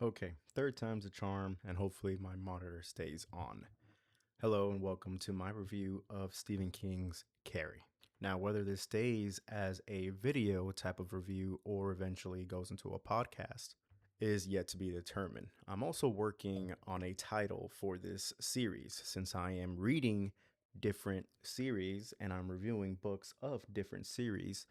Okay, third time's a charm, and hopefully my monitor stays on. Hello, and welcome to my review of Stephen King's Carrie. Now, whether this stays as a video type of review or eventually goes into a podcast is yet to be determined. I'm also working on a title for this series since I am reading different series and I'm reviewing books of different series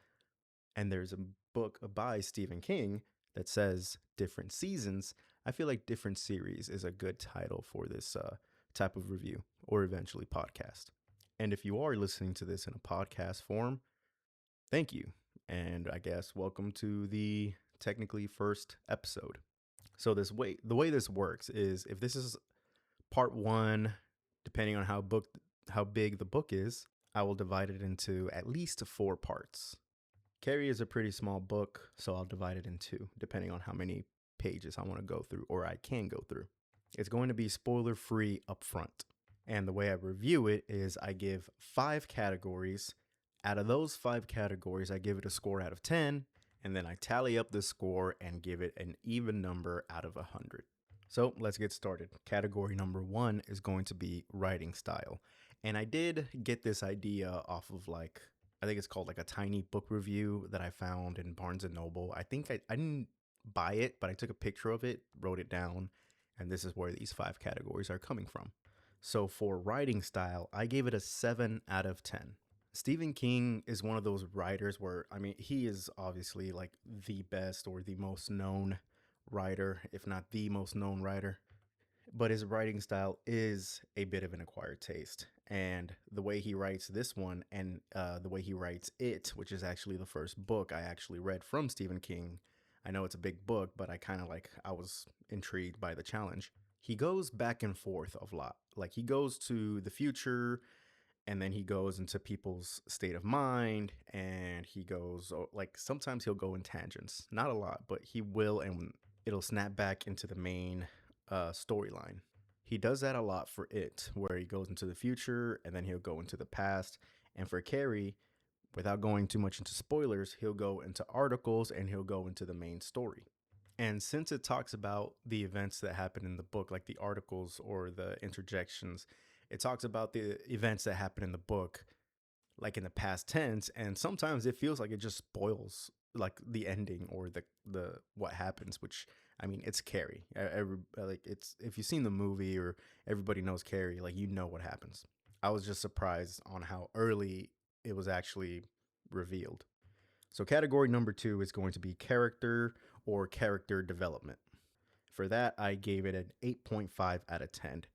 and there's a book by Stephen King that says different seasons, I feel like different series is a good title for this type of review or eventually podcast. And if you are listening to this in a podcast form, thank you. And I guess welcome to the technically first episode. So the way this works is if this is part 1, depending on how big the book is, I will divide it into at least 4 parts. Carrie is a pretty small book, so I'll divide it in two, depending on how many pages I want to go through or I can go through. It's going to be spoiler free up front. And the way I review it is I give 5 categories. Out of those 5 categories, I give it a score out of 10, and then I tally up the score and give it an even number out of 100. So let's get started. Category number 1 is going to be writing style. And I did get this idea off of I think it's called like a tiny book review that I found in Barnes and Noble. I didn't buy it, but I took a picture of it, wrote it down, and this is where these 5 categories are coming from. So for writing style, I gave it a 7 out of 10. Stephen King is one of those writers where, I mean, he is obviously like the best or the most known writer, if not the most known writer, but his writing style is a bit of an acquired taste. And the way he writes this one and the way he writes it, which is actually the first book I actually read from Stephen King. I know it's a big book, but I was intrigued by the challenge. He goes back and forth a lot. Like he goes to the future and then he goes into people's state of mind and he goes like sometimes he'll go in tangents. Not a lot, but he will, and it'll snap back into the main storyline. He does that a lot for it, where he goes into the future and then he'll go into the past. And for Carrie, without going too much into spoilers, he'll go into articles and he'll go into the main story. And since it talks about the events that happen in the book, like the articles or the interjections, it talks about the events that happen in the book, like in the past tense. And sometimes it feels like it just spoils like the ending or the what happens, which I mean, it's Carrie. Like it's if you've seen the movie or everybody knows Carrie, like you know what happens. I was just surprised on how early it was actually revealed. So category number 2 is going to be character or character development. For that, I gave it an 8.5 out of 10.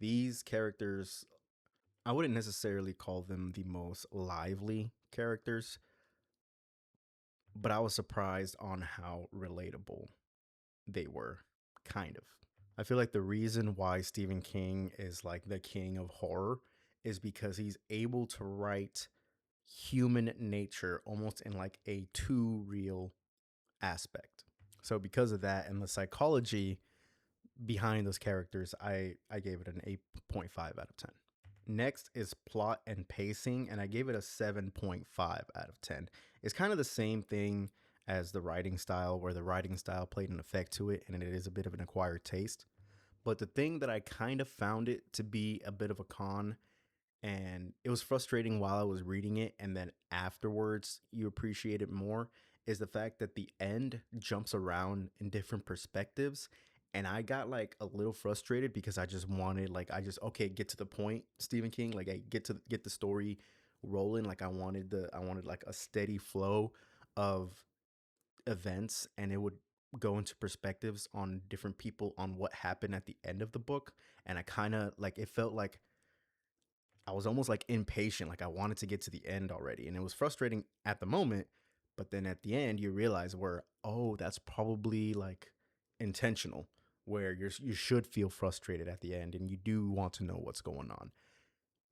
These characters, I wouldn't necessarily call them the most lively characters, but I was surprised on how relatable they were, kind of. I feel like the reason why Stephen King is like the king of horror is because he's able to write human nature almost in like a too real aspect. So because of that and the psychology behind those characters, I gave it an 8.5 out of 10. Next is plot and pacing, and I gave it a 7.5 out of 10. It's kind of the same thing as the writing style, where the writing style played an effect to it, and it is a bit of an acquired taste. But the thing that I kind of found it to be a bit of a con, and it was frustrating while I was reading it, and then afterwards you appreciate it more, is the fact that the end jumps around in different perspectives. And I got like a little frustrated because I just wanted okay, get to the point, Stephen King. Like I get the story rolling. Like I wanted like a steady flow of events, and it would go into perspectives on different people on what happened at the end of the book. And I kind of like it felt like I was almost like impatient, like I wanted to get to the end already. And it was frustrating at the moment, but then at the end you realize where, oh, that's probably like intentional, where you should feel frustrated at the end and you do want to know what's going on.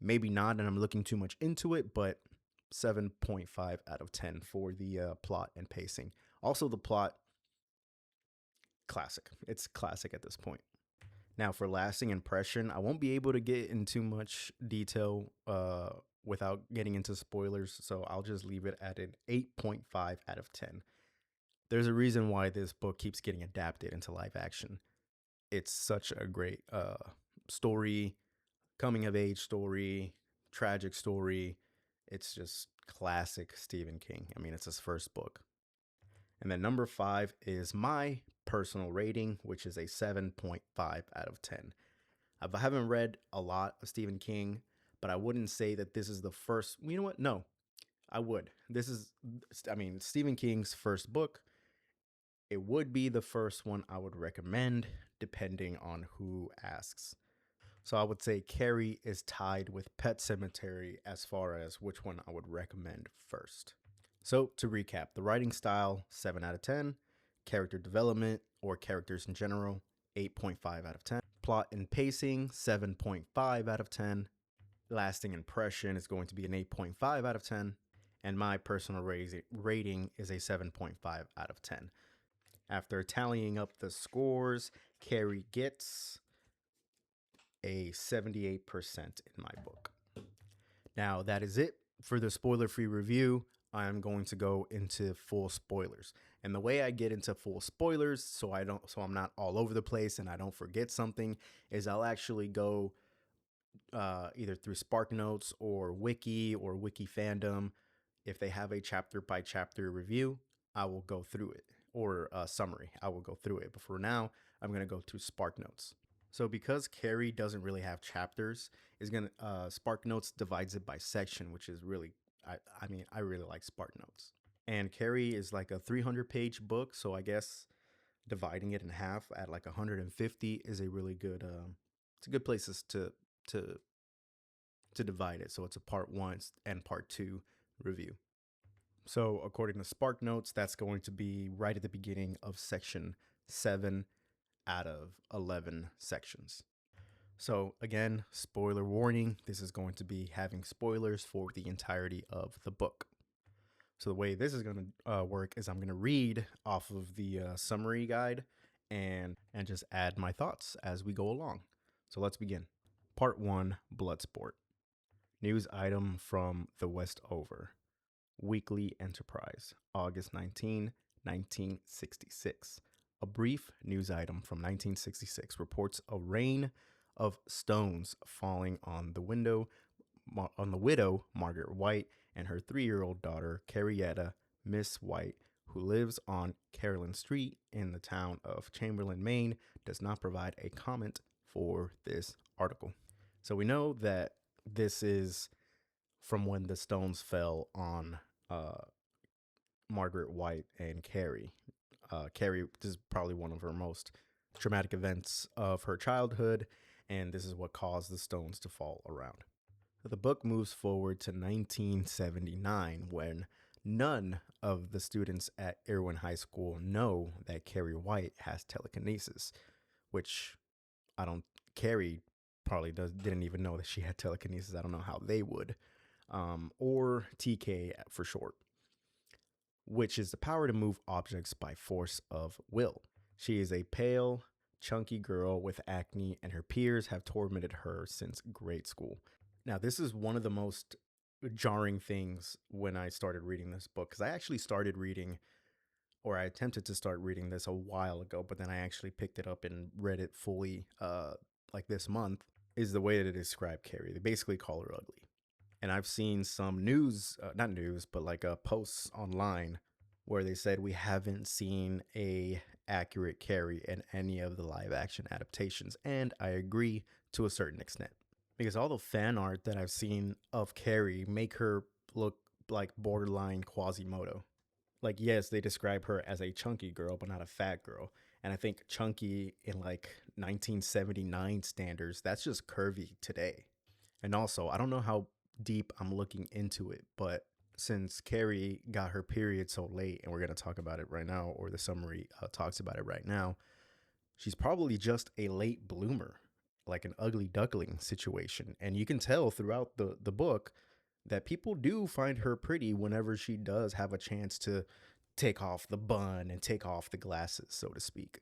Maybe not, and I'm looking too much into it, but 7.5 out of 10 for the plot and pacing. Also the plot, classic. It's classic at this point. Now, for lasting impression, I won't be able to get into much detail without getting into spoilers, so I'll just leave it at an 8.5 out of 10. There's a reason why this book keeps getting adapted into live action. It's such a great story, coming of age story, tragic story. It's just classic Stephen King. I mean, it's his first book. And then number 5 is my personal rating, which is a 7.5 out of 10. I haven't read a lot of Stephen King, but I wouldn't say that this is the first. You know what? No, I would. This is, I mean, Stephen King's first book. It would be the first one I would recommend, depending on who asks. So I would say Carrie is tied with Pet Cemetery as far as which one I would recommend first. So to recap, the writing style, 7 out of 10. Character development or characters in general, 8.5 out of 10. Plot and pacing, 7.5 out of 10. Lasting impression is going to be an 8.5 out of 10. And my personal rating is a 7.5 out of 10. After tallying up the scores, Carrie gets a 78% in my book. Now, that is it for the spoiler-free review. I'm going to go into full spoilers. And the way I get into full spoilers so I'm not all over the place and I don't forget something is I'll actually go either through Spark Notes or Wiki fandom. If they have a chapter by chapter review, I will go through it, or a summary. I will go through it. But for now, I'm going to go to Spark Notes. So because Carrie doesn't really have chapters, is gonna Spark Notes divides it by section, which is really I mean I really like Spark Notes. And Carrie is like a 300-page book, so I guess dividing it in half at like 150 is a really good it's a good places to to divide it. So it's a part 1 and part 2 review. So according to Spark Notes, that's going to be right at the beginning of section 7 out of 11 sections. So again, spoiler warning, this is going to be having spoilers for the entirety of the book. So the way this is going to work is I'm going to read off of the summary guide and just add my thoughts as we go along. So let's begin. Part 1, Bloodsport. News item from the Westover. Weekly Enterprise, August 19, 1966. A brief news item from 1966 reports a rain of stones falling on the widow, Margaret White, and her 3-year-old daughter, Carrietta Miss White, who lives on Carolyn Street in the town of Chamberlain, Maine, does not provide a comment for this article. So we know that this is from when the stones fell on Margaret White and Carrie. Carrie, this is probably one of her most traumatic events of her childhood, and this is what caused the stones to fall around. The book moves forward to 1979 when none of the students at Irwin High School know that Carrie White has telekinesis, which Carrie probably didn't even know that she had telekinesis. I don't know how they would, or TK for short, which is the power to move objects by force of will. She is a pale, chunky girl with acne, and her peers have tormented her since grade school. Now, this is one of the most jarring things when I started reading this book, because I actually started reading, or I attempted to start reading this a while ago, but then I actually picked it up and read it fully like this month, is the way that they describe Carrie. They basically call her ugly. And I've seen some news, not news, but like posts online where they said we haven't seen a accurate Carrie in any of the live action adaptations. And I agree to a certain extent, because all the fan art that I've seen of Carrie make her look like borderline Quasimodo. Like, yes, they describe her as a chunky girl, but not a fat girl. And I think chunky in like 1979 standards, that's just curvy today. And also, I don't know how deep I'm looking into it, but since Carrie got her period so late, and we're going to talk about it right now, or the summary talks about it right now, she's probably just a late bloomer, like an ugly duckling situation. And you can tell throughout the book that people do find her pretty whenever she does have a chance to take off the bun and take off the glasses, so to speak.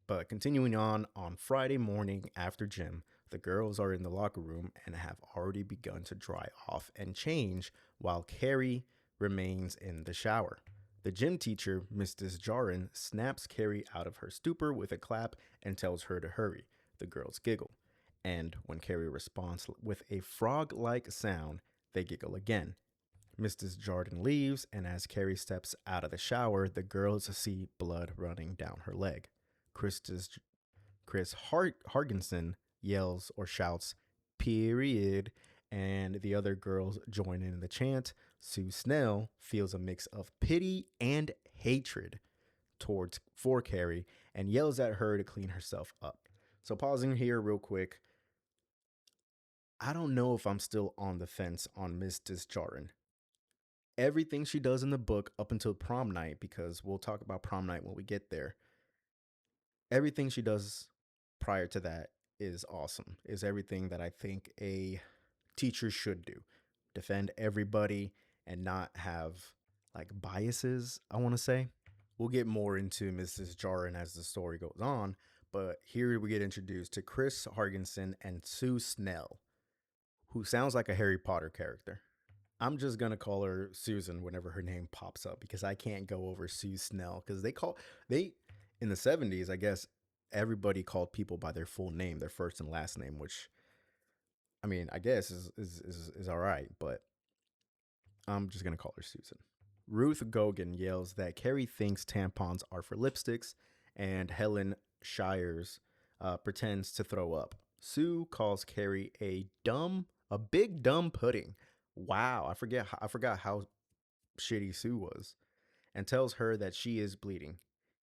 But continuing on Friday morning after gym, the girls are in the locker room and have already begun to dry off and change while Carrie remains in the shower. The gym teacher, Mrs. Jarin, snaps Carrie out of her stupor with a clap and tells her to hurry. The girls giggle. And when Carrie responds with a frog like sound, they giggle again. Mrs. Jordan leaves, and as Carrie steps out of the shower, the girls see blood running down her leg. Krista's Hargensen yells or shouts, period, and the other girls join in the chant. Sue Snell feels a mix of pity and hatred towards for Carrie and yells at her to clean herself up. So pausing here real quick, I don't know if I'm still on the fence on Mrs. Jarin. Everything she does in the book up until prom night, because we'll talk about prom night when we get there, everything she does prior to that is awesome, is everything that I think a teacher should do. Defend everybody and not have like biases, I want to say. We'll get more into Mrs. Jarin as the story goes on, but here we get introduced to Chris Hargensen and Sue Snell, who sounds like a Harry Potter character. I'm just gonna call her Susan whenever her name pops up because I can't go over Sue Snell because they in the 70s, I guess everybody called people by their full name, their first and last name, which I mean I guess is all right, but I'm just gonna call her Susan. Ruth Gogan yells that Carrie thinks tampons are for lipsticks, and Helen Shires pretends to throw up. Sue calls Carrie a big dumb pudding. Wow, I forgot how shitty Sue was, and tells her that she is bleeding.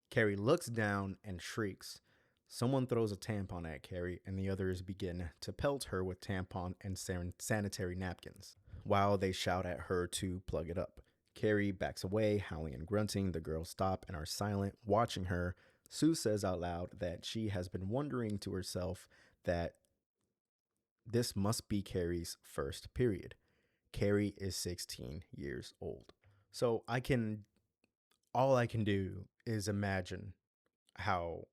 Carrie looks down and shrieks. Someone throws a tampon at Carrie, and the others begin to pelt her with tampon and sanitary napkins, while they shout at her to plug it up. Carrie backs away, howling and grunting. The girls stop and are silent, watching her. Sue says out loud that she has been wondering to herself that this must be Carrie's first period. Carrie is 16 years old. So all I can do is imagine how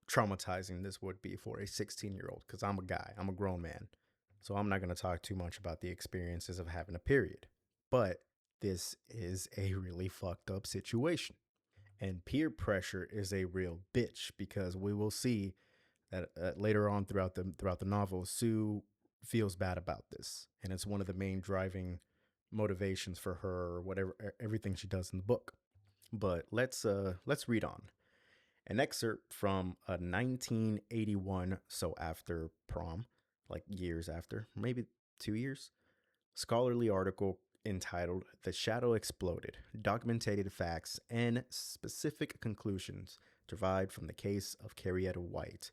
traumatizing this would be for a 16-year-old because I'm a guy, I'm a grown man. So I'm not going to talk too much about the experiences of having a period. But this is a really fucked up situation. And peer pressure is a real bitch because we will see that later on throughout the novel, Sue feels bad about this, and it's one of the main driving motivations for her or whatever everything she does in the book. But let's read on. An excerpt from a 1981, so after prom, like years after, maybe 2 years, scholarly article entitled The Shadow Exploded, Documented Facts and Specific Conclusions Derived from the Case of Carrietta White,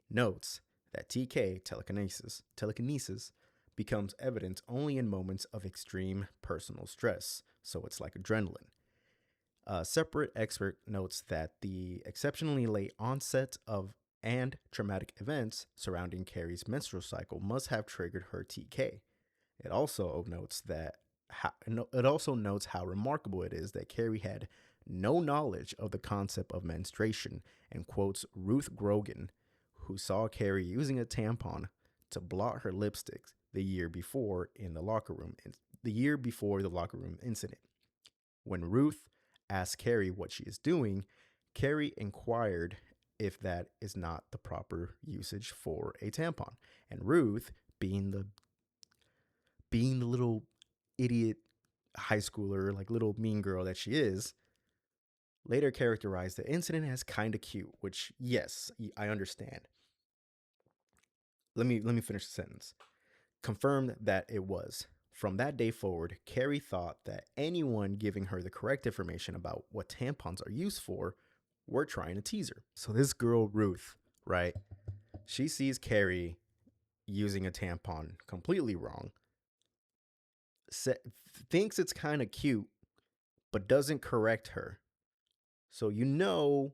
notes that TK, telekinesis, becomes evident only in moments of extreme personal stress, so it's like adrenaline. A separate expert notes that the exceptionally late onset of and traumatic events surrounding Carrie's menstrual cycle must have triggered her TK. It also notes how remarkable it is that Carrie had no knowledge of the concept of menstruation and quotes Ruth Grogan, who saw Carrie using a tampon to blot her lipsticks the year before the locker room incident. When Ruth asks Carrie what she is doing, Carrie inquired if that is not the proper usage for a tampon. And Ruth, being the little idiot high schooler, like little mean girl that she is, later characterized the incident as kind of cute, which yes, I understand. Let me finish the sentence. Confirmed that it was. From that day forward, Carrie thought that anyone giving her the correct information about what tampons are used for were trying to tease her. So this girl Ruth, right? She sees Carrie using a tampon completely wrong, thinks it's kind of cute, but doesn't correct her. So you know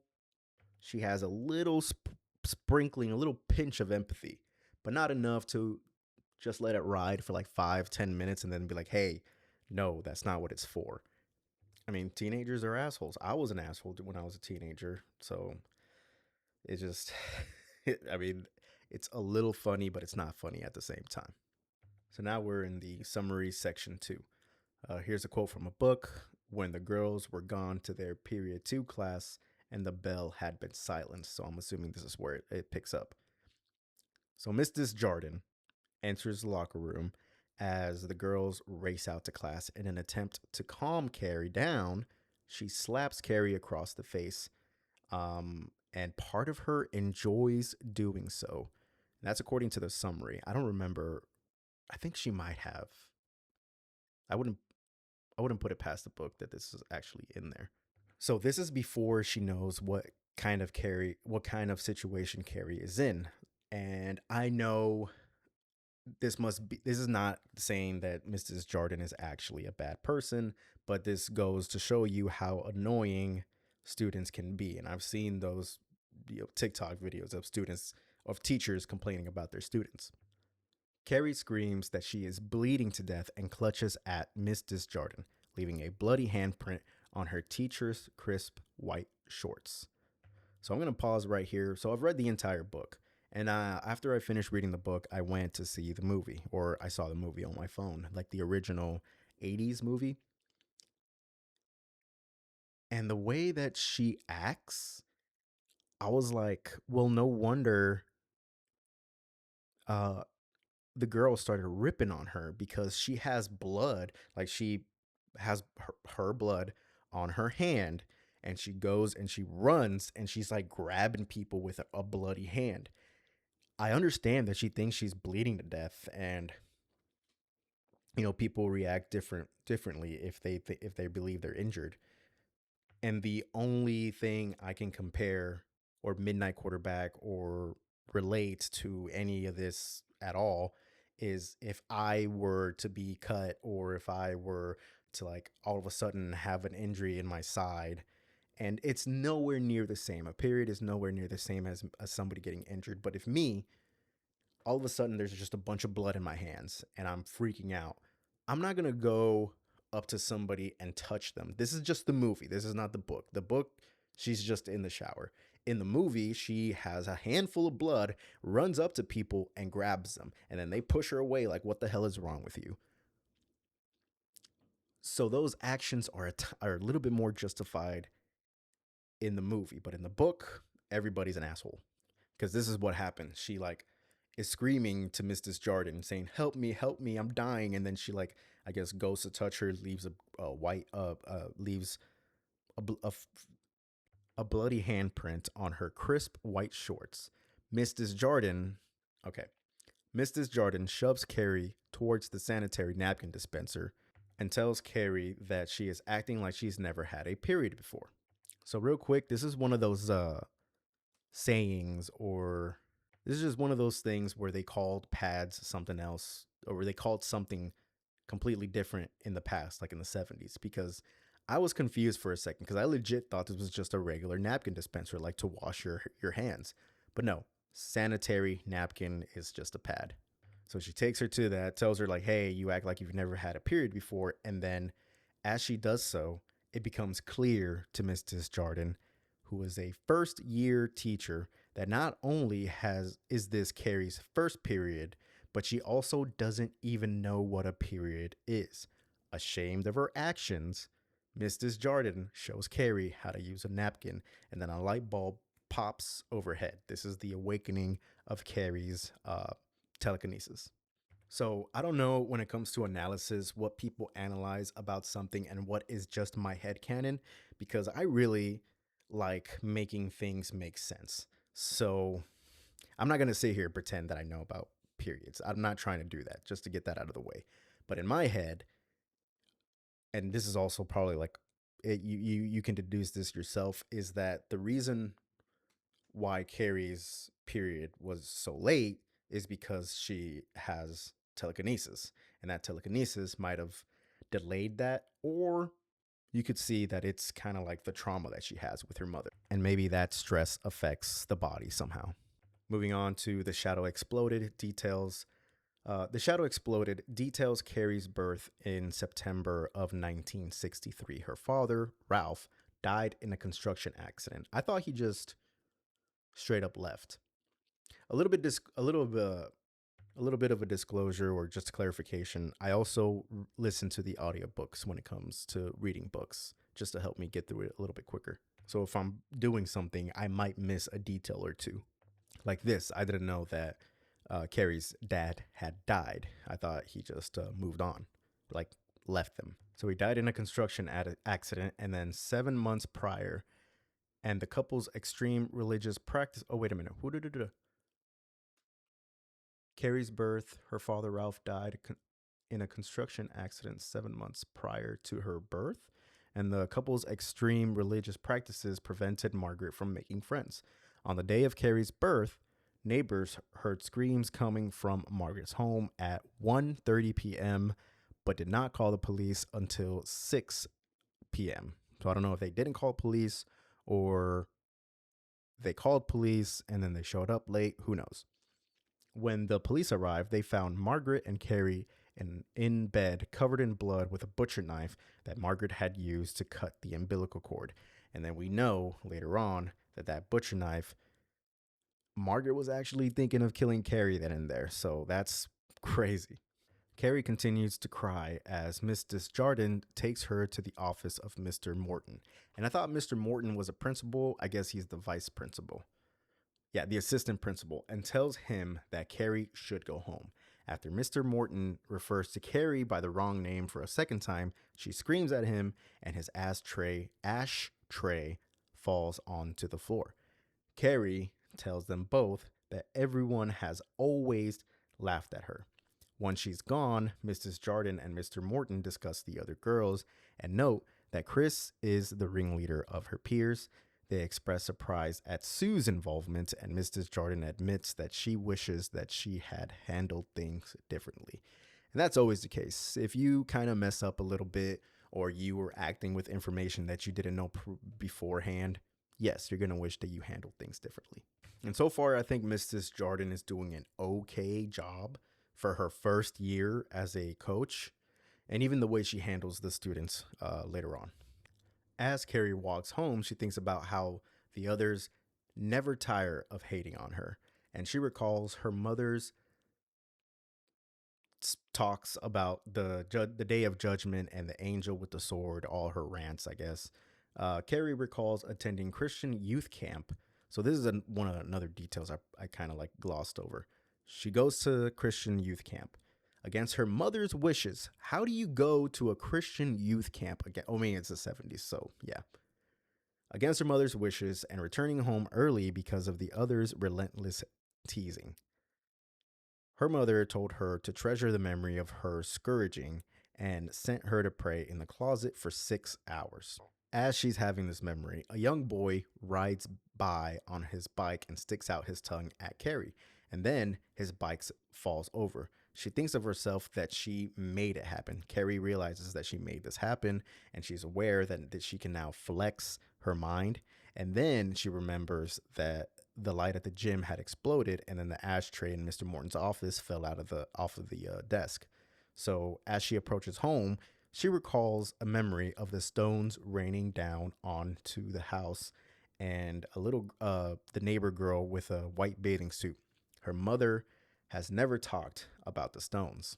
she has a little sprinkling, a little pinch of empathy, but not enough to just let it ride for like 5-10 minutes and then be like, hey, no, that's not what it's for. I mean, teenagers are assholes. I was an asshole when I was a teenager. So it just, I mean, it's a little funny, but it's not funny at the same time. So now we're in the summary section 2. Here's a quote from a book. when the girls were gone to their period 2 class and the bell had been silenced. So I'm assuming this is where it picks up. So Mrs. Jordan enters the locker room as the girls race out to class. In an attempt to calm Carrie down, she slaps Carrie across the face, and part of her enjoys doing so. That's according to the summary. I don't remember. I think she might have. I wouldn't. I wouldn't put it past the book that this is actually in there. So this is before she knows what kind of situation Carrie is in, and I know this is not saying that Mrs. Jordan is actually a bad person, but this goes to show you how annoying students can be. And I've seen those TikTok videos of teachers complaining about their students. Carrie screams that she is bleeding to death and clutches at Mrs. Jordan, leaving a bloody handprint on her teacher's crisp white shorts. So I'm going to pause right here. So I've read the entire book. And after I finished reading the book, I went to see the movie, or I saw the movie on my phone, like the original 80s movie. And the way that she acts, I was like, well, no wonder uh, the girl started ripping on her because she has blood, like she has her blood on her hand. And she goes and she runs and she's like grabbing people with a bloody hand. I understand that she thinks she's bleeding to death, and people react differently if if they believe they're injured. And the only thing I can compare or midnight quarterback or relate to any of this at all is if I were to be cut or if I were to like all of a sudden have an injury in my side, and it's nowhere near the same. A period is nowhere near the same as somebody getting injured. But if me, all of a sudden there's just a bunch of blood in my hands and I'm freaking out, I'm not going to go up to somebody and touch them. This is just the movie. This is not the book. The book, she's just in the shower. In the movie, she has a handful of blood, runs up to people and grabs them. And then they push her away like, what the hell is wrong with you? So those actions are a little bit more justified in the movie. But in the book, everybody's an asshole. Because this is what happened. She like is screaming to Mrs. Jordan, saying, help me, I'm dying." And then she like, I guess, goes to touch her, leaves leaves a, a bloody handprint on her crisp white shorts. Mrs. Jordan, okay, Mrs. Jordan shoves Carrie towards the sanitary napkin dispenser and tells Carrie that she is acting like she's never had a period before. So real quick, this is one of those sayings, or this is just one of those things where they called pads something else, or they called something completely different in the past, like in the 70s, because I was confused for a second because I legit thought this was just a regular napkin dispenser, like to wash your hands. But no, sanitary napkin is just a pad. So she takes her to that, tells her like, "Hey, you act like you've never had a period before." And then as she does so, it becomes clear to Mrs. Jordan, who is a first year teacher, that not only has is this Carrie's first period, but she also doesn't even know what a period is. Ashamed of her actions, Mrs. Jordan shows Carrie how to use a napkin, and then a light bulb pops overhead. This is the awakening of Carrie's telekinesis. So I don't know when it comes to analysis what people analyze about something and what is just my headcanon, because I really like making things make sense. So I'm not going to sit here and pretend that I know about periods. I'm not trying to do that, just to get that out of the way. But in my head, and this is also probably like you can deduce this yourself, is that the reason why Carrie's period was so late is because she has telekinesis, and that telekinesis might have delayed that, or you could see that it's kind of like the trauma that she has with her mother, and maybe that stress affects the body somehow. Moving on to the shadow exploded details. The shadow exploded details Carrie's birth in September of 1963. Her father, Ralph, died in a construction accident. I thought he just straight up left. A little bit A little bit of a disclosure or just clarification. I also listen to the audiobooks when it comes to reading books, just to help me get through it a little bit quicker. So if I'm doing something, I might miss a detail or two. Like this, I didn't know that Carrie's dad had died. I thought he just moved on, like left them. So he died in a construction accident, and then 7 months prior, and the couple's extreme religious practice. Oh, wait a minute. Carrie's birth, her father Ralph died in a construction accident 7 months prior to her birth, and the couple's extreme religious practices prevented Margaret from making friends. On the day of Carrie's birth, neighbors heard screams coming from Margaret's home at 1:30 p.m., but did not call the police until 6 p.m. So I don't know if they didn't call police or they called police and then they showed up late. Who knows? When the police arrived, they found Margaret and Carrie in bed, covered in blood, with a butcher knife that Margaret had used to cut the umbilical cord. And then we know later on that that butcher knife, Margaret was actually thinking of killing Carrie then and there. So that's crazy. Carrie continues to cry as Mrs. Jardin takes her to the office of Mr. Morton. And I thought Mr. Morton was a principal. I guess he's the vice principal. Yeah, the assistant principal, and tells him that Carrie should go home. After Mr. Morton refers to Carrie by the wrong name for a second time, she screams at him and his ash tray falls onto the floor. Carrie tells them both that everyone has always laughed at her. Once she's gone, Mrs. Jardin and Mr. Morton discuss the other girls and note that Chris is the ringleader of her peers. They express surprise at Sue's involvement, and Mrs. Jardin admits that she wishes that she had handled things differently. And that's always the case. If you kind of mess up a little bit or you were acting with information that you didn't know beforehand, yes, you're going to wish that you handled things differently. And so far, I think Mrs. Jardin is doing an okay job for her first year as a coach, and even the way she handles the students later on. As Carrie walks home, she thinks about how the others never tire of hating on her, and she recalls her mother's talks about the day of judgment and the angel with the sword, all her rants, I guess. Carrie recalls attending Christian youth camp. So this is one of another details I kind of like glossed over. She goes to Christian youth camp against her mother's wishes. How do you go to a Christian youth camp again? Oh, I mean, it's the 70s, so yeah. Against her mother's wishes and returning home early because of the others' relentless teasing. Her mother told her to treasure the memory of her scourging and sent her to pray in the closet for 6 hours. As she's having this memory, a young boy rides by on his bike and sticks out his tongue at Carrie, and then his bike falls over. She thinks of herself that she made it happen. Carrie realizes that she made this happen, and she's aware that she can now flex her mind. And then she remembers that the light at the gym had exploded, and then the ashtray in Mr. Morton's office fell out of the desk. So as she approaches home, she recalls a memory of the stones raining down onto the house and the neighbor girl with a white bathing suit. Her mother has never talked about the stones.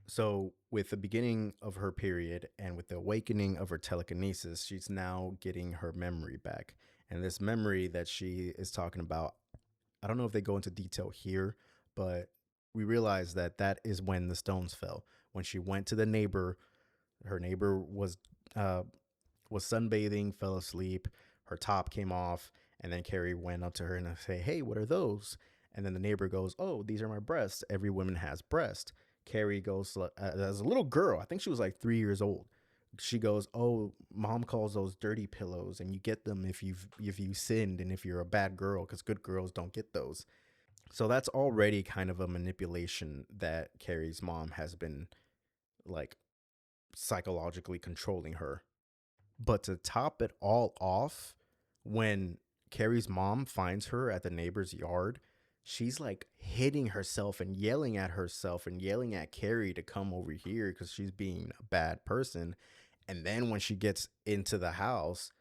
So, with the beginning of her period and with the awakening of her telekinesis, she's now getting her memory back. And this memory that she is talking about, I don't know if they go into detail here, but we realize that that is when the stones fell. When she went to the neighbor, her neighbor uh, was sunbathing, fell asleep, her top came off, and then Carrie went up to her and say, "Hey, what are those?" And then the neighbor goes, "Oh, these are my breasts. Every woman has breasts." Carrie goes, as a little girl, I think she was like 3 years old. She goes, "Oh, mom calls those dirty pillows, and you get them if you sinned and if you're a bad girl, because good girls don't get those." So that's already kind of a manipulation that Carrie's mom has been like psychologically controlling her. But to top it all off, when Carrie's mom finds her at the neighbor's yard, she's like hitting herself and yelling at herself and yelling at Carrie to come over here because she's being a bad person. And then when she gets into the house,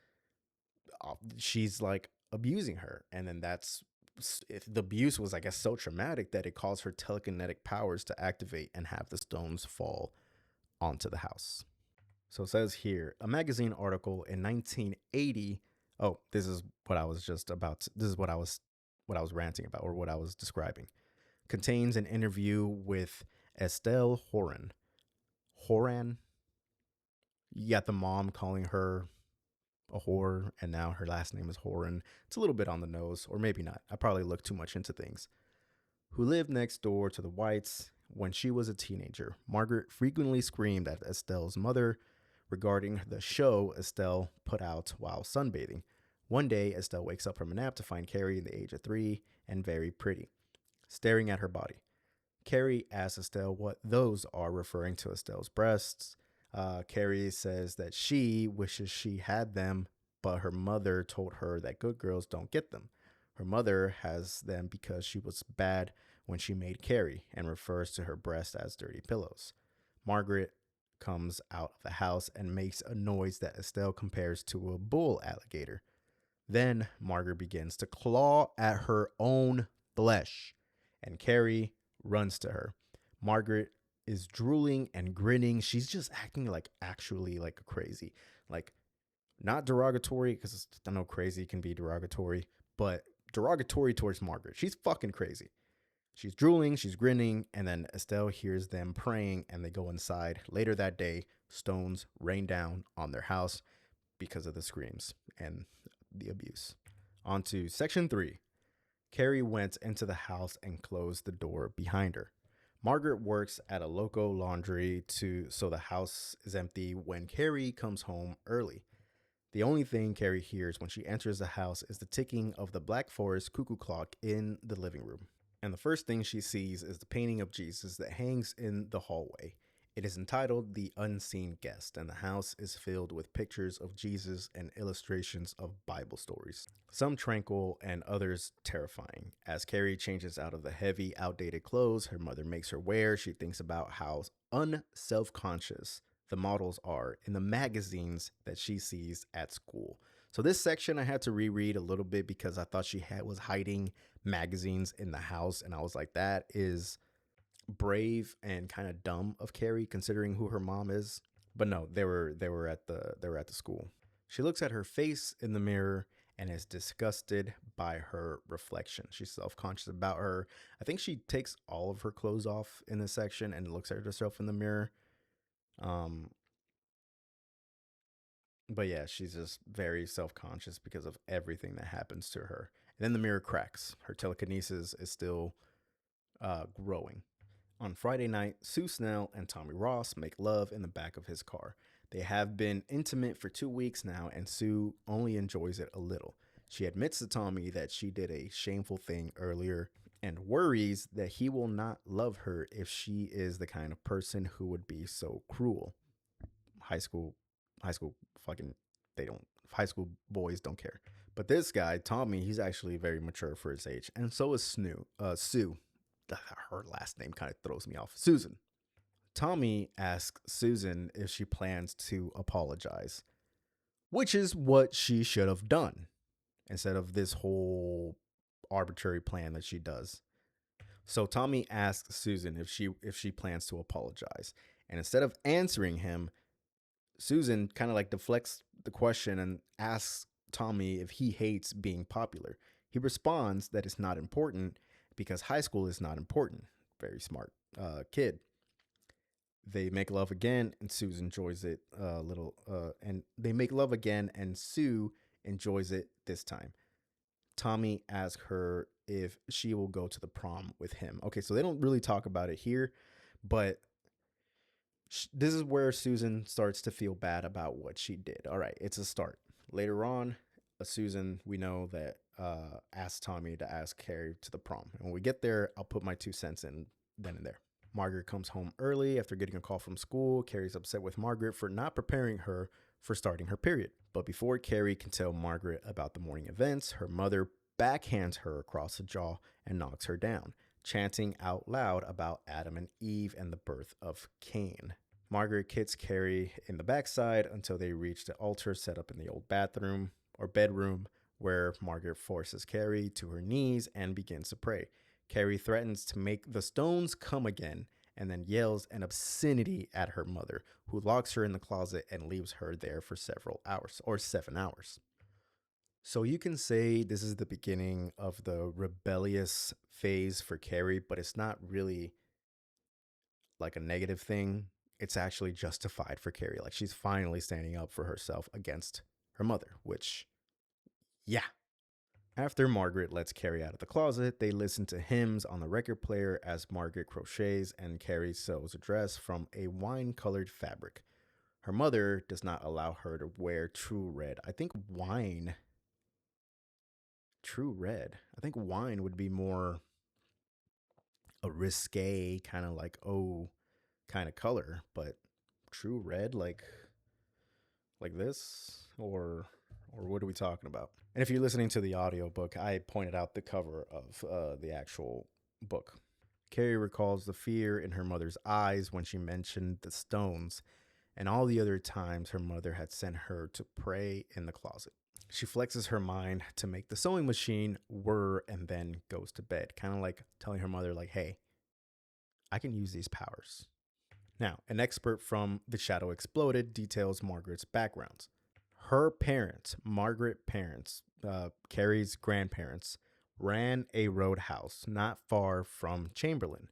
she's like abusing her. And then that's the abuse was, I guess, so traumatic that it caused her telekinetic powers to activate and have the stones fall onto the house. So it says here a magazine article in 1980. Oh, this is what I was just about. This is what I was ranting about, or what I was describing. Contains an interview with Estelle Horan. Horan. You got the mom calling her a whore, and now her last name is Horan. It's a little bit on the nose, or maybe not. I probably look too much into things. Who lived next door to the Whites when she was a teenager. Margaret frequently screamed at Estelle's mother regarding the show Estelle put out while sunbathing. One day, Estelle wakes up from a nap to find Carrie in the age of 3 and very pretty, staring at her body. Carrie asks Estelle what those are, referring to Estelle's breasts. Carrie says that she wishes she had them, but her mother told her that good girls don't get them. Her mother has them because she was bad when she made Carrie and refers to her breasts as dirty pillows. Margaret comes out of the house and makes a noise that Estelle compares to a bull alligator. Then Margaret begins to claw at her own flesh, and Carrie runs to her. Margaret is drooling and grinning. She's just acting like actually like crazy. Like, not derogatory, because I know crazy can be derogatory, but derogatory towards Margaret. She's fucking crazy. She's drooling, she's grinning, and then Estelle hears them praying and they go inside. Later that day, stones rain down on their house because of the screams and the abuse. On to section 3. Carrie went into the house and closed the door behind her. Margaret works at a local laundry so the house is empty when Carrie comes home early. The only thing Carrie hears when she enters the house is the ticking of the Black Forest cuckoo clock in the living room. And the first thing she sees is the painting of Jesus that hangs in the hallway. It is entitled The Unseen Guest, and the house is filled with pictures of Jesus and illustrations of Bible stories, some tranquil and others terrifying. As Carrie changes out of the heavy, outdated clothes her mother makes her wear, she thinks about how unself-conscious the models are in the magazines that she sees at school. So this section I had to reread a little bit because I thought she was hiding magazines in the house, and I was like, that is brave and kind of dumb of Carrie considering who her mom is. But no, they were at the school. She looks at her face in the mirror and is disgusted by her reflection. She's self-conscious about her. I think she takes all of her clothes off in this section and looks at herself in the mirror. But yeah, she's just very self-conscious because of everything that happens to her. And then the mirror cracks. Her telekinesis is still growing. On Friday night, Sue Snell and Tommy Ross make love in the back of his car. They have been intimate for 2 weeks now, and Sue only enjoys it a little. She admits to Tommy that she did a shameful thing earlier and worries that he will not love her if she is the kind of person who would be so cruel. High school, fucking, they don't, high school boys don't care. But this guy, Tommy, he's actually very mature for his age, and so is Sue. Her last name kind of throws me off. Susan. Tommy asks Susan if she plans to apologize, which is what she should have done instead of this whole arbitrary plan that she does. So Tommy asks Susan if she plans to apologize, and instead of answering him, Susan kind of like deflects the question and asks Tommy if he hates being popular. He responds that it's not important because high school is not important. Very smart kid. They make love again, and Sue enjoys it a little. And they make love again, and Sue enjoys it this time. Tommy asks her if she will go to the prom with him. Okay, so they don't really talk about it here, but this is where Susan starts to feel bad about what she did. All right, it's a start. Later on, Susan, we know that asked Tommy to ask Carrie to the prom. And when we get there, I'll put my 2 cents in then and there. Margaret comes home early after getting a call from school. Carrie's upset with Margaret for not preparing her for starting her period. But before Carrie can tell Margaret about the morning events, her mother backhands her across the jaw and knocks her down, chanting out loud about Adam and Eve and the birth of Cain. Margaret kicks Carrie in the backside until they reach the altar set up in the old bathroom or bedroom where Margaret forces Carrie to her knees and begins to pray. Carrie threatens to make the stones come again and then yells an obscenity at her mother, who locks her in the closet and leaves her there for several hours or 7 hours. So you can say this is the beginning of the rebellious phase for Carrie, but it's not really like a negative thing. It's actually justified for Carrie. Like she's finally standing up for herself against her mother, which, yeah. After Margaret lets Carrie out of the closet, they listen to hymns on the record player as Margaret crochets and Carrie sews a dress from a wine colored fabric. Her mother does not allow her to wear true red. True red. I think wine would be more a risque kind of like, oh, kind of color, but true red, like this, or what are we talking about? And if you're listening to the audiobook, I pointed out the cover of the actual book. Carrie recalls the fear in her mother's eyes when she mentioned the stones and all the other times her mother had sent her to pray in the closet. She flexes her mind to make the sewing machine whir and then goes to bed, kind of like telling her mother, like, hey, I can use these powers. Now, an expert from The Shadow Exploded details Margaret's backgrounds. Her parents, Margaret's parents, Carrie's grandparents, ran a roadhouse not far from Chamberlain,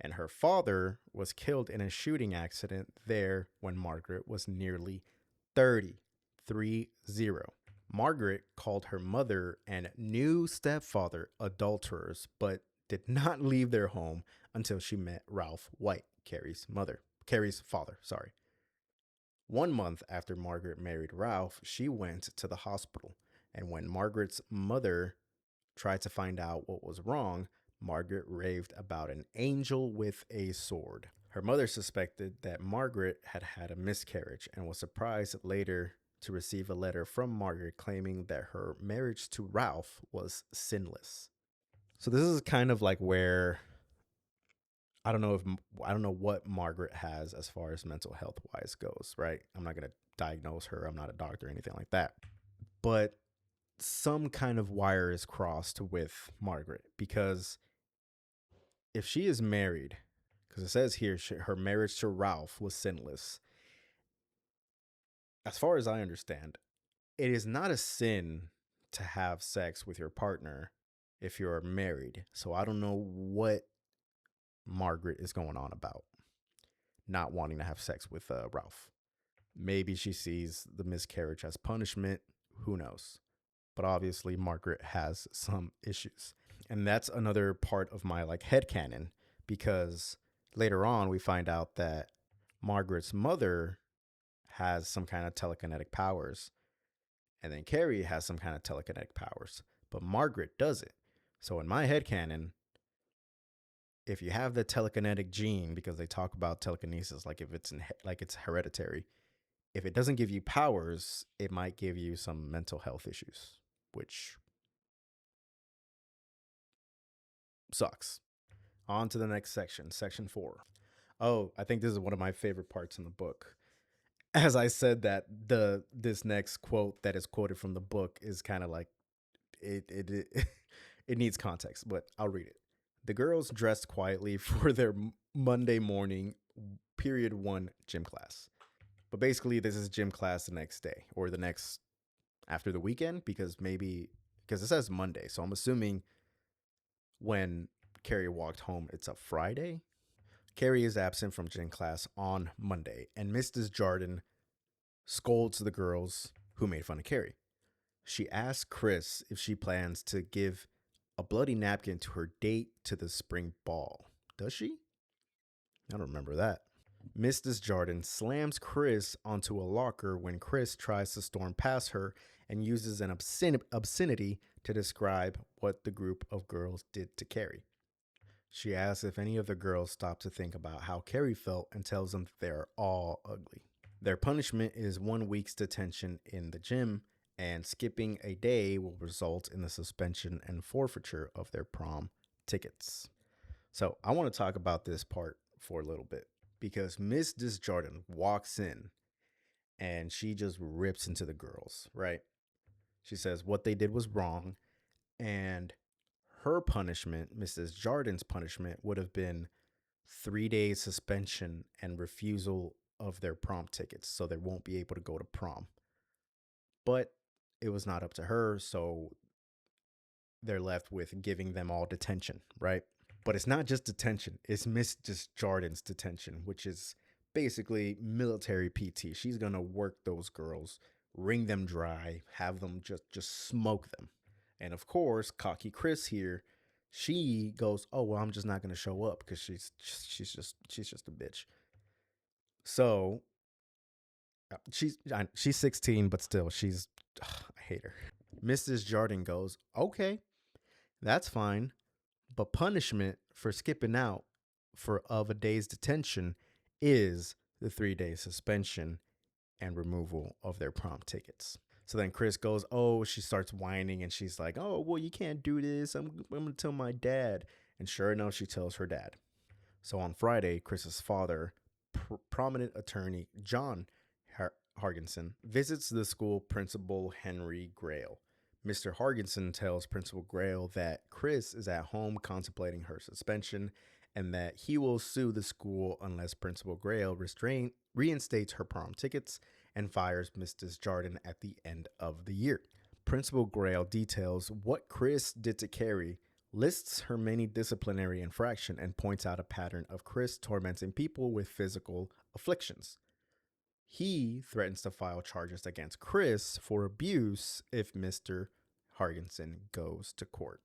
and her father was killed in a shooting accident there when Margaret was nearly 30. 30. Margaret called her mother and new stepfather adulterers, but did not leave their home until she met Ralph White, Carrie's father, sorry. 1 month after Margaret married Ralph, she went to the hospital. And when Margaret's mother tried to find out what was wrong, Margaret raved about an angel with a sword. Her mother suspected that Margaret had had a miscarriage and was surprised later to receive a letter from Margaret claiming that her marriage to Ralph was sinless. So this is kind of like where I don't know what Margaret has as far as mental health wise goes, right? I'm not going to diagnose her. I'm not a doctor or anything like that. But some kind of wire is crossed with Margaret because if she is married, because it says here her marriage to Ralph was sinless. As far as I understand, it is not a sin to have sex with your partner if you're married. So I don't know what Margaret is going on about not wanting to have sex with Ralph. Maybe she sees the miscarriage as punishment. Who knows? But obviously, Margaret has some issues. And that's another part of my like headcanon because later on we find out that Margaret's mother has some kind of telekinetic powers. And then Carrie has some kind of telekinetic powers. But Margaret doesn't. So in my headcanon, if you have the telekinetic gene, because they talk about telekinesis, like if like it's hereditary, if it doesn't give you powers, it might give you some mental health issues, which sucks. On to the next section, section 4. Oh, I think this is one of my favorite parts in the book. As I said that this next quote that is quoted from the book is kind of like it it needs context, but I'll read it. The girls dressed quietly for their Monday morning period 1 gym class. But basically this is gym class the next day or the next after the weekend because it says Monday. So I'm assuming when Carrie walked home it's a Friday. Carrie is absent from gym class on Monday and Mrs. Jordan scolds the girls who made fun of Carrie. She asks Chris if she plans to give a bloody napkin to her date to the spring ball. Does she? I don't remember that. Mrs. Jordan slams Chris onto a locker when Chris tries to storm past her and uses an obscenity to describe what the group of girls did to Carrie. She asks if any of the girls stop to think about how Carrie felt and tells them they're all ugly. Their punishment is 1 week's detention in the gym, and skipping a day will result in the suspension and forfeiture of their prom tickets. So I want to talk about this part for a little bit because Miss Disjardin walks in and she just rips into the girls, right? She says what they did was wrong, and her punishment, Mrs. Jordan's punishment, would have been 3 days suspension and refusal of their prom tickets, so they won't be able to go to prom. But it was not up to her, so they're left with giving them all detention, right? But it's not just detention, it's Mrs. Jordan's detention, which is basically military PT. She's gonna work those girls, wring them dry, have them just smoke them. And of course, cocky Chris here, she goes, "Oh well, I'm just not gonna show up because she's just a bitch." So she's 16, but still, I hate her. Mrs. Jordan goes, "Okay, that's fine. But punishment for skipping out for of a day's detention is the 3 day suspension and removal of their prom tickets." So then Chris goes, "Oh," she starts whining and she's like, "Oh, well, you can't do this. I'm going to tell my dad." And sure enough, she tells her dad. So on Friday, Chris's father, prominent attorney John Hargensen, visits the school principal Henry Grail. Mr. Hargensen tells Principal Grail that Chris is at home contemplating her suspension and that he will sue the school unless Principal Grail reinstates her prom tickets and fires Mrs. Jordan at the end of the year. Principal Grail details what Chris did to Carrie, lists her many disciplinary infractions, and points out a pattern of Chris tormenting people with physical afflictions. He threatens to file charges against Chris for abuse if Mr. Hargensen goes to court.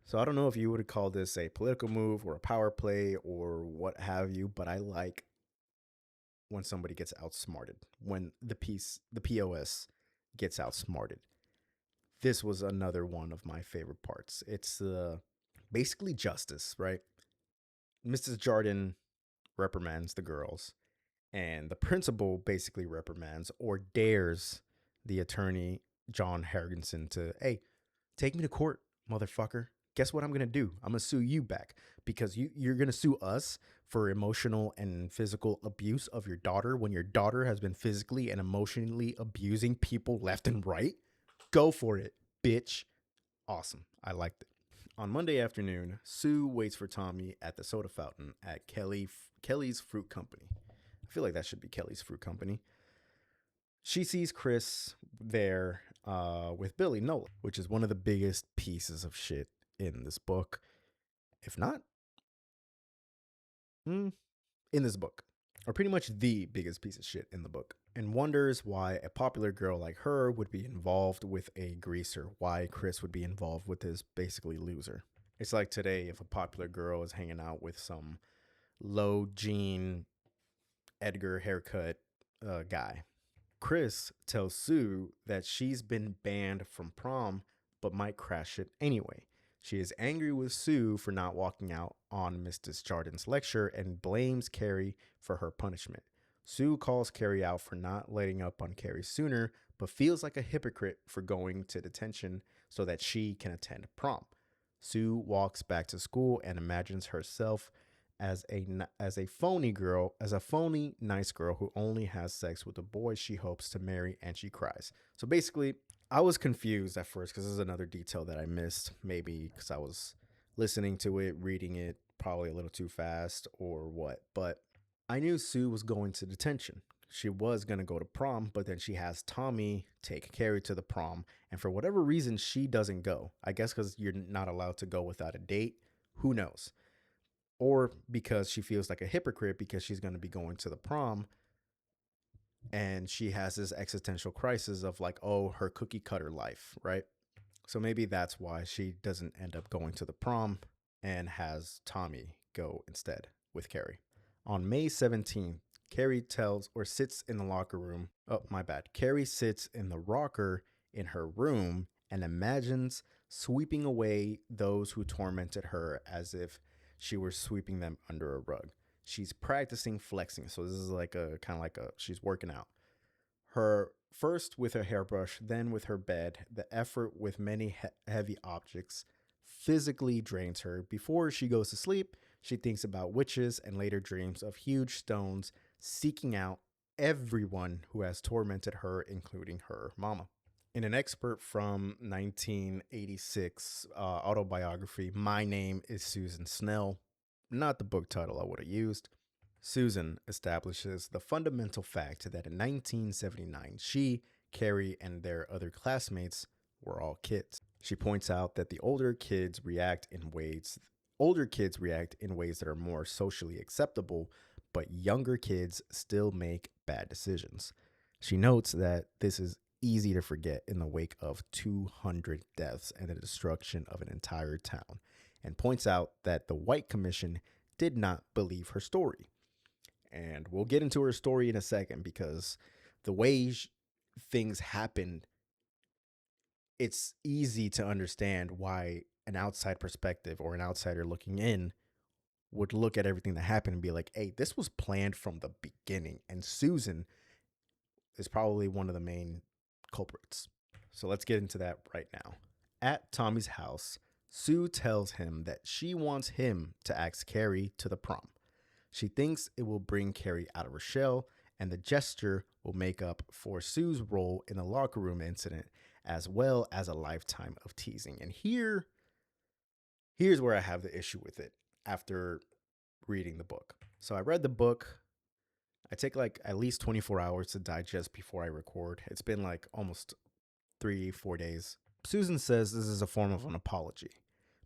So I don't know if you would call this a political move or a power play or what have you, but I like when somebody gets outsmarted, when the POS gets outsmarted. This was another one of my favorite parts. It's basically justice, right? Mrs. Jordan reprimands the girls, and the principal basically reprimands or dares the attorney John Hargensen to, "Hey, take me to court, motherfucker. Guess what I'm gonna do? I'm gonna sue you back because you're gonna sue us for emotional and physical abuse of your daughter when your daughter has been physically and emotionally abusing people left and right. Go for it, bitch." Awesome. I liked it. On Monday afternoon, Sue waits for Tommy at the soda fountain at Kelly's Fruit Company. I feel like that should be Kelly's Fruit Company. She sees Chris there with Billy Nolan, which is one of the biggest pieces of shit in this book. If not, in this book. Or pretty much the biggest piece of shit in the book. And wonders why a popular girl like her would be involved with a greaser. Why Chris would be involved with this basically loser. It's like today if a popular girl is hanging out with some low gene Edgar haircut guy. Chris tells Sue that she's been banned from prom but might crash it anyway. She is angry with Sue for not walking out on Mrs. Jordan's lecture and blames Carrie for her punishment. Sue calls Carrie out for not letting up on Carrie sooner, but feels like a hypocrite for going to detention so that she can attend prom. Sue walks back to school and imagines herself as a phony girl, as a phony nice girl who only has sex with the boy she hopes to marry, and she cries. So basically, I was confused at first because this is another detail that I missed, maybe because I was listening to it, reading it probably a little too fast or what, but I knew Sue was going to detention. She was going to go to prom, but then she has Tommy take Carrie to the prom, and for whatever reason, she doesn't go. I guess because you're not allowed to go without a date. Who knows? Or because she feels like a hypocrite because she's going to be going to the prom and she has this existential crisis of like, oh, her cookie cutter life, right? So maybe that's why she doesn't end up going to the prom and has Tommy go instead with Carrie. On May 17th, Carrie tells or sits in the locker room. Oh, my bad. Carrie sits in the rocker in her room and imagines sweeping away those who tormented her as if she were sweeping them under a rug. She's practicing flexing. So this is like a kind of like a she's working out. Her first with her hairbrush, then with her bed. The effort with many heavy objects physically drains her. Before she goes to sleep, she thinks about witches and later dreams of huge stones seeking out everyone who has tormented her, including her mama. In an expert from 1986 autobiography, My Name is Susan Snell, not the book title I would have used, Susan establishes the fundamental fact that in 1979, she, Carrie, and their other classmates were all kids. She points out that the older kids react in ways that are more socially acceptable, but younger kids still make bad decisions. She notes that this is easy to forget in the wake of 200 deaths and the destruction of an entire town, and points out that the White Commission did not believe her story. And we'll get into her story in a second because the way things happened, it's easy to understand why an outside perspective or an outsider looking in would look at everything that happened and be like, hey, this was planned from the beginning. And Susan is probably one of the main culprits. So let's get into that right now. At Tommy's house, Sue tells him that she wants him to ask Carrie to the prom. She thinks it will bring Carrie out of her shell, and the gesture will make up for Sue's role in the locker room incident, as well as a lifetime of teasing. And here's where I have the issue with it after reading the book. So I read the book. I take like at least 24 hours to digest before I record. It's been like almost 3-4 days. Susan says this is a form of an apology.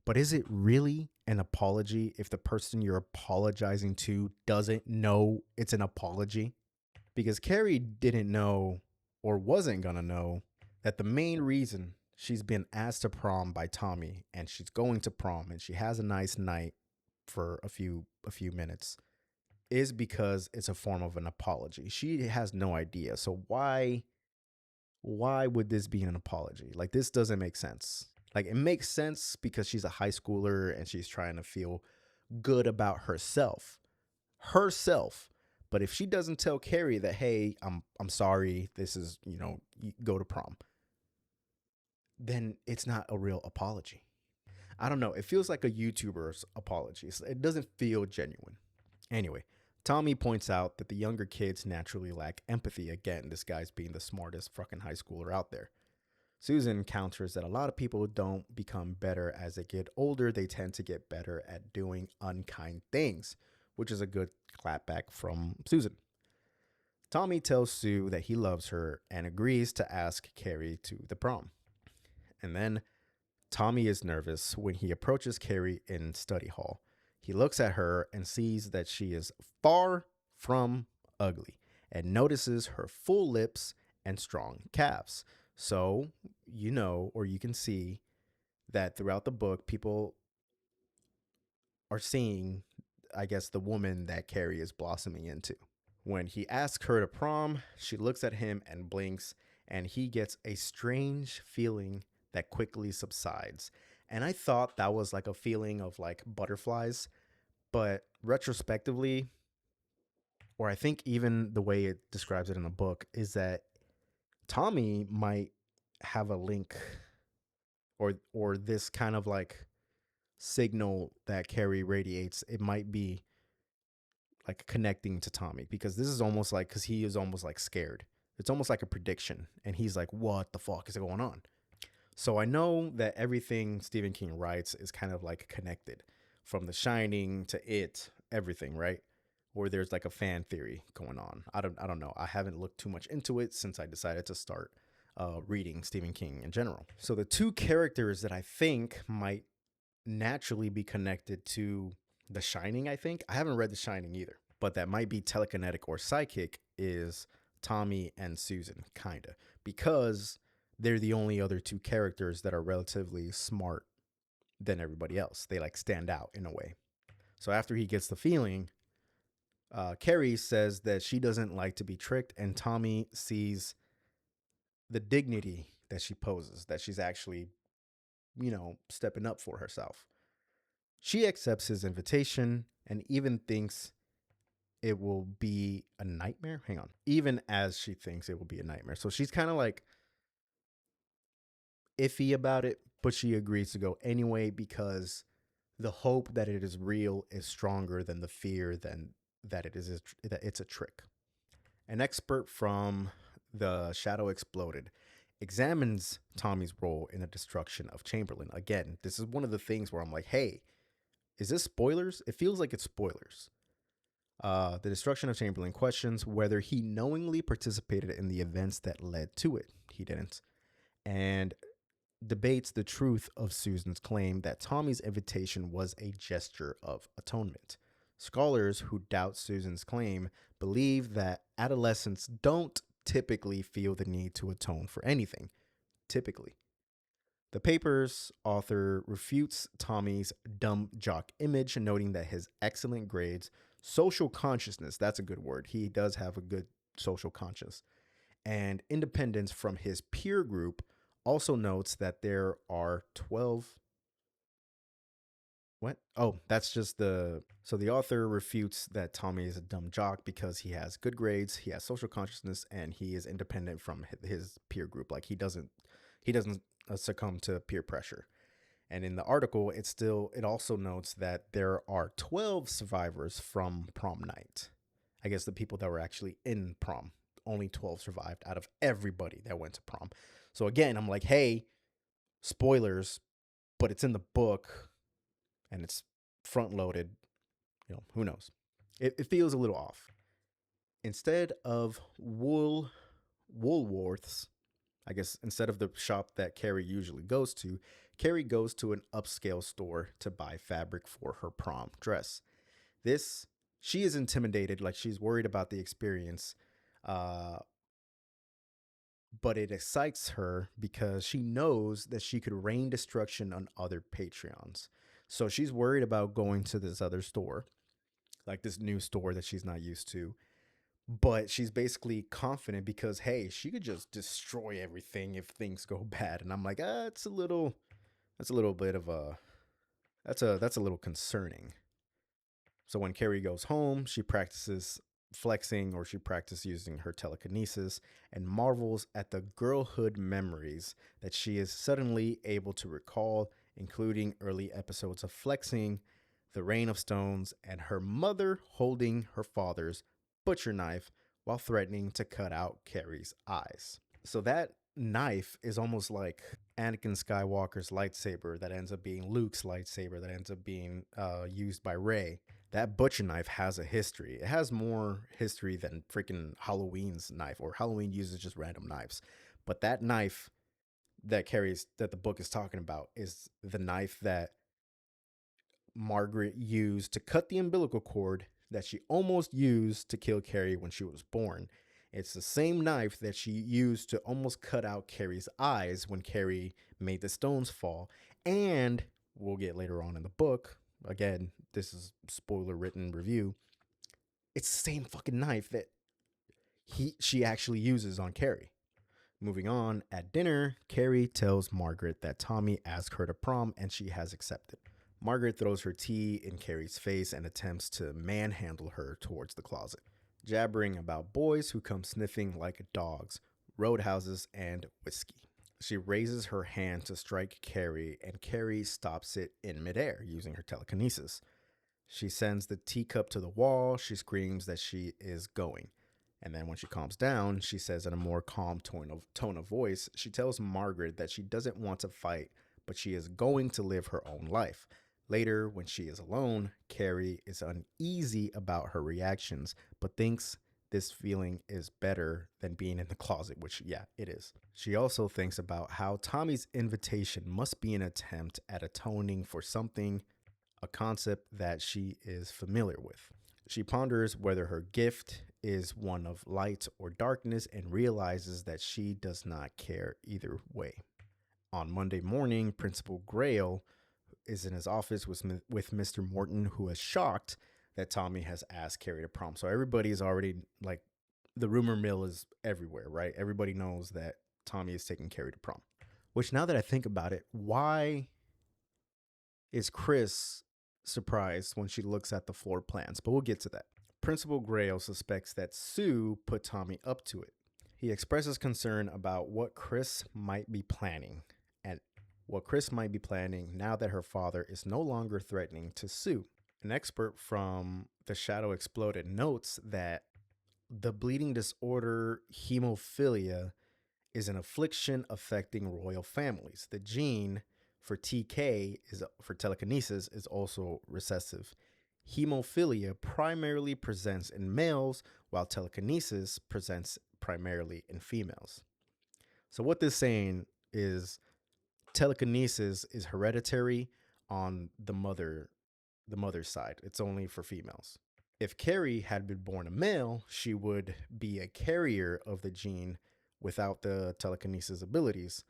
But is it really an apology if the person you're apologizing to doesn't know it's an apology? Because Carrie didn't know or wasn't going to know that the main reason she's been asked to prom by Tommy and she's going to prom and she has a nice night for a few minutes is because it's a form of an apology. She has no idea. So why would this be an apology? Like, this doesn't make sense. Like, it makes sense because she's a high schooler and she's trying to feel good about herself. But if she doesn't tell Carrie that, hey, I'm sorry, this is, you go to prom, then it's not a real apology. I don't know. It feels like a YouTuber's apology. It doesn't feel genuine. Anyway, Tommy points out that the younger kids naturally lack empathy. Again, this guy's being the smartest fucking high schooler out there. Susan counters that a lot of people don't become better as they get older. They tend to get better at doing unkind things, which is a good clapback from Susan. Tommy tells Sue that he loves her and agrees to ask Carrie to the prom. And then Tommy is nervous when he approaches Carrie in study hall. He looks at her and sees that she is far from ugly and notices her full lips and strong calves. So, or you can see that throughout the book, people are seeing, I guess, the woman that Carrie is blossoming into. When he asks her to prom, she looks at him and blinks, and he gets a strange feeling that quickly subsides. And I thought that was like a feeling of like butterflies, but retrospectively, or I think even the way it describes it in the book, is that Tommy might have a link or this kind of like signal that Carrie radiates. It might be like connecting to Tommy, because this is almost like, because he is almost like scared. It's almost like a prediction. And he's like, what the fuck is going on? So I know that everything Stephen King writes is kind of like connected, from The Shining to It, everything, right? Or there's like a fan theory going on. I don't know. I haven't looked too much into it since I decided to start reading Stephen King in general. So the two characters that I think might naturally be connected to The Shining, I haven't read The Shining either, but that might be telekinetic or psychic, is Tommy and Susan, kinda, because they're the only other two characters that are relatively smart than everybody else. They like stand out in a way. So after he gets the feeling, Carrie says that she doesn't like to be tricked, and Tommy sees the dignity that she poses, that she's actually, stepping up for herself. She accepts his invitation and even thinks it will be a nightmare. Hang on. Even as she thinks it will be a nightmare. So she's kind of like iffy about it, but she agrees to go anyway because the hope that it is real is stronger than the fear that it's a trick. An expert from The Shadow Exploded. examines Tommy's role in the destruction of Chamberlain. Again, this is one of the things where I'm like, hey, is this spoilers? It feels like it's spoilers. The destruction of Chamberlain questions whether he knowingly participated in the events that led to it. He didn't. And debates the truth of Susan's claim that Tommy's invitation was a gesture of atonement. Scholars who doubt Susan's claim believe that adolescents don't typically feel the need to atone for anything. Typically. The paper's author refutes Tommy's dumb jock image, noting that his excellent grades, social consciousness, that's a good word. He does have a good social conscience, and independence from his peer group. Also notes that there are 12. What? Oh, that's just the. So the author refutes that Tommy is a dumb jock because he has good grades, he has social consciousness, and he is independent from his peer group. Like he doesn't succumb to peer pressure. And in the article, it also notes that there are 12 survivors from prom night. I guess the people that were actually in prom, only 12 survived out of everybody that went to prom. So again, I'm like, hey, spoilers, but it's in the book and it's front loaded. Who knows? It feels a little off. Instead of Woolworths, I guess instead of the shop that Carrie usually goes to, Carrie goes to an upscale store to buy fabric for her prom dress. She is intimidated, like she's worried about the experience, uh, but it excites her because she knows that she could rain destruction on other Patreons. So she's worried about going to this other store, like this new store that she's not used to. But she's basically confident because, hey, she could just destroy everything if things go bad. And I'm like, that's a little bit of that's a little concerning. So when Carrie goes home, she practices flexing or she practices using her telekinesis and marvels at the girlhood memories that she is suddenly able to recall, including early episodes of flexing, the rain of stones, and her mother holding her father's butcher knife while threatening to cut out Carrie's eyes. So that knife is almost like Anakin Skywalker's lightsaber that ends up being Luke's lightsaber that ends up being used by Rey. That butcher knife has a history. It has more history than freaking Halloween's knife, or Halloween uses just random knives. But that knife that the book is talking about is the knife that Margaret used to cut the umbilical cord that she almost used to kill Carrie when she was born. It's the same knife that she used to almost cut out Carrie's eyes when Carrie made the stones fall. And we'll get later on in the book. Again, this is spoiler written review. It's the same fucking knife that she actually uses on Carrie. Moving on, at dinner, Carrie tells Margaret that Tommy asked her to prom and she has accepted. Margaret throws her tea in Carrie's face and attempts to manhandle her towards the closet, jabbering about boys who come sniffing like dogs, roadhouses, and whiskey. She raises her hand to strike Carrie, and Carrie stops it in midair using her telekinesis. She sends the teacup to the wall. She screams that she is going. And then when she calms down, she says in a more calm tone of voice, she tells Margaret that she doesn't want to fight, but she is going to live her own life. Later, when she is alone, Carrie is uneasy about her reactions, but thinks this feeling is better than being in the closet, which, yeah, it is. She also thinks about how Tommy's invitation must be an attempt at atoning for something, a concept that she is familiar with. She ponders whether her gift is one of light or darkness and realizes that she does not care either way. On Monday morning, Principal Grail is in his office with Mr. Morton, who is shocked that Tommy has asked Carrie to prom. So everybody's already like, the rumor mill is everywhere, right? Everybody knows that Tommy is taking Carrie to prom. Which, now that I think about it, why is Chris surprised when she looks at the floor plans? But we'll get to that. Principal Grail suspects that Sue put Tommy up to it. He expresses concern about what Chris might be planning now that her father is no longer threatening to sue. An expert from The Shadow Exploded notes that the bleeding disorder hemophilia is an affliction affecting royal families. The gene for TK is for telekinesis is also recessive. Hemophilia primarily presents in males, while telekinesis presents primarily in females. So what this saying is telekinesis is hereditary on the mother's side. It's only for females. If Carrie had been born a male, she would be a carrier of the gene without the telekinesis abilities.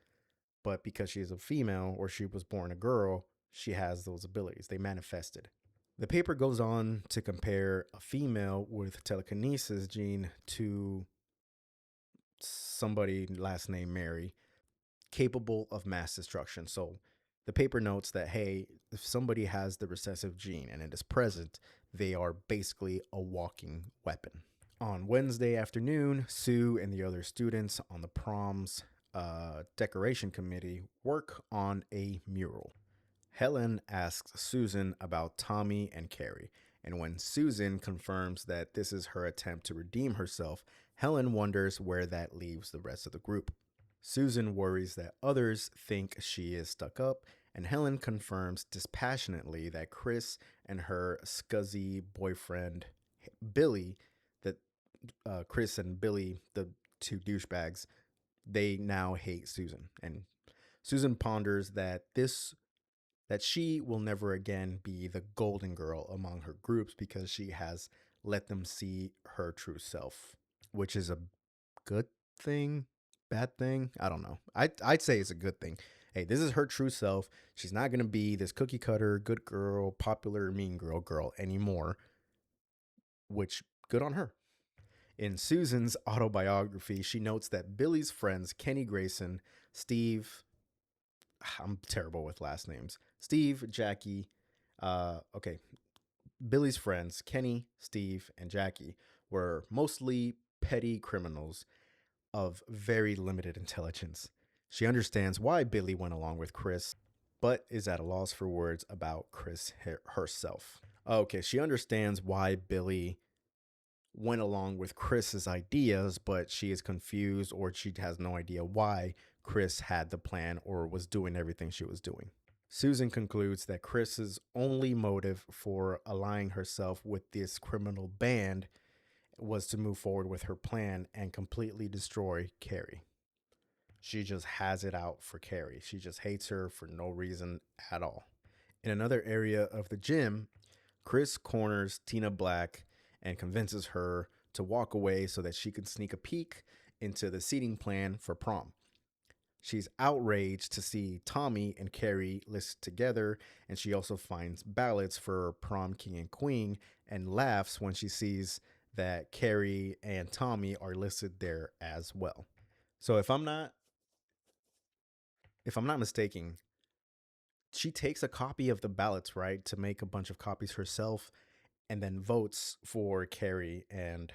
But because she is a female or she was born a girl, she has those abilities. They manifested. The paper goes on to compare a female with telekinesis gene to somebody last name Mary capable of mass destruction. So the paper notes that, hey, if somebody has the recessive gene and it is present, they are basically a walking weapon. On Wednesday afternoon, Sue and the other students on the prom's decoration committee work on a mural. Helen asks Susan about Tommy and Carrie, and when Susan confirms that this is her attempt to redeem herself, Helen wonders where that leaves the rest of the group. Susan worries that others think she is stuck up, and Helen confirms dispassionately that Chris and her scuzzy boyfriend Billy, that Chris and Billy, the two douchebags, they now hate Susan. And Susan ponders that she will never again be the golden girl among her groups because she has let them see her true self, which is a good thing, bad thing. I don't know. I'd say it's a good thing. Hey, this is her true self. She's not going to be this cookie cutter, good girl, popular, mean girl anymore, which good on her. In Susan's autobiography, she notes that Billy's friends, Kenny Grayson, Steve, I'm terrible with last names, Steve, Jackie, okay, Billy's friends, Kenny, Steve, and Jackie, were mostly petty criminals of very limited intelligence. She understands why Billy went along with Chris, but is at a loss for words about Chris herself. Okay, she understands why Billy went along with Chris's ideas, but she is confused or she has no idea why Chris had the plan or was doing everything she was doing. Susan concludes that Chris's only motive for allying herself with this criminal band was to move forward with her plan and completely destroy Carrie. She just has it out for Carrie. She just hates her for no reason at all. In another area of the gym, Chris corners Tina Black and convinces her to walk away so that she can sneak a peek into the seating plan for prom. She's outraged to see Tommy and Carrie listed together, and she also finds ballots for prom king and queen and laughs when she sees that Carrie and Tommy are listed there as well. So if I'm not mistaken, she takes a copy of the ballots, right, to make a bunch of copies herself and then votes for Carrie and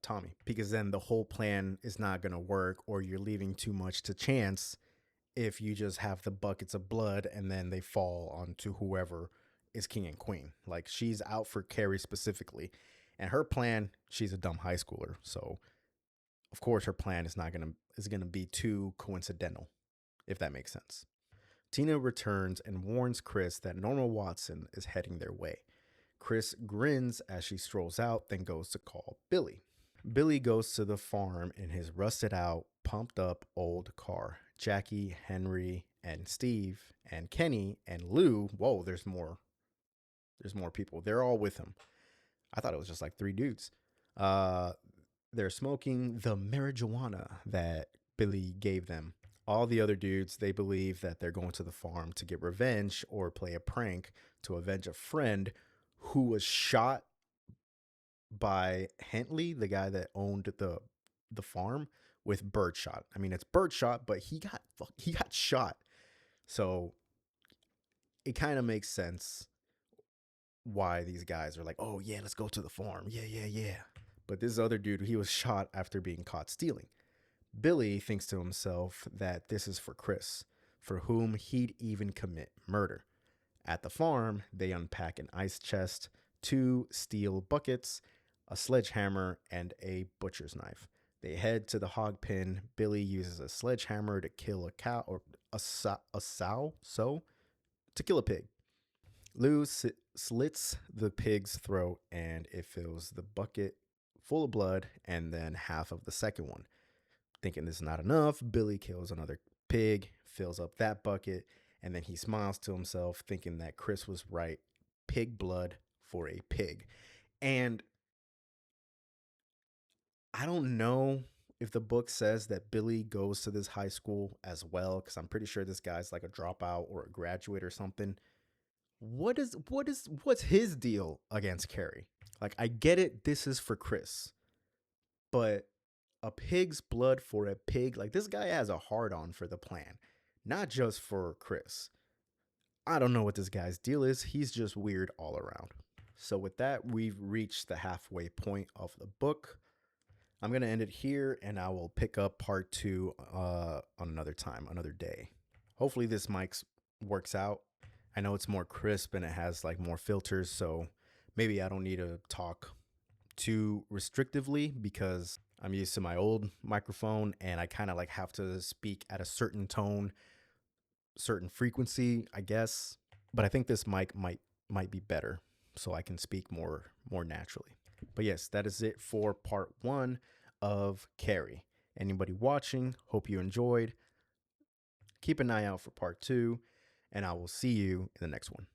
Tommy, because then the whole plan is not going to work, or you're leaving too much to chance if you just have the buckets of blood and then they fall onto whoever is king and queen. Like, she's out for Carrie specifically, and her plan, she's a dumb high schooler, so of course her plan is gonna be too coincidental, if that makes sense. Tina returns and warns Chris that Norma Watson is heading their way. Chris grins as she strolls out, then goes to call Billy. Billy goes to the farm in his rusted out, pumped up old car. Jackie, Henry, and Steve, and Kenny, and Lou. Whoa, there's more. There's more people. They're all with him. I thought it was just like three dudes. Uh, they're smoking the marijuana that Billy gave them. All the other dudes, they believe that they're going to the farm to get revenge or play a prank to avenge a friend who was shot by Hentley, the guy that owned the farm, with birdshot. I mean, it's birdshot, but he got shot. So it kind of makes sense why these guys are like, "Oh yeah, let's go to the farm. Yeah, yeah, yeah." But this other dude, he was shot after being caught stealing. Billy thinks to himself that this is for Chris, for whom he'd even commit murder. At the farm, they unpack an ice chest, two steel buckets, a sledgehammer, and a butcher's knife. They head to the hog pen. Billy uses a sledgehammer to kill a cow or a sow, so to kill a pig. Lou slits the pig's throat and it fills the bucket full of blood and then half of the second one. Thinking this is not enough, Billy kills another pig, fills up that bucket, and then he smiles to himself, thinking that Chris was right. Pig blood for a pig. And I don't know if the book says that Billy goes to this high school as well, because I'm pretty sure this guy's like a dropout or a graduate or something. What's his deal against Carrie? Like, I get it, this is for Chris, but a pig's blood for a pig, like this guy has a hard on for the plan, not just for Chris. I don't know what this guy's deal is. He's just weird all around. So with that, we've reached the halfway point of the book. I'm going to end it here and I will pick up part two on another time, another day. Hopefully this mic works out. I know it's more crisp and it has like more filters, so maybe I don't need to talk too restrictively because I'm used to my old microphone and I kind of like have to speak at a certain tone, certain frequency, I guess. But I think this mic might be better so I can speak more naturally. But yes, that is it for part 1 of Carrie. Anybody watching, hope you enjoyed. Keep an eye out for part 2 and I will see you in the next one.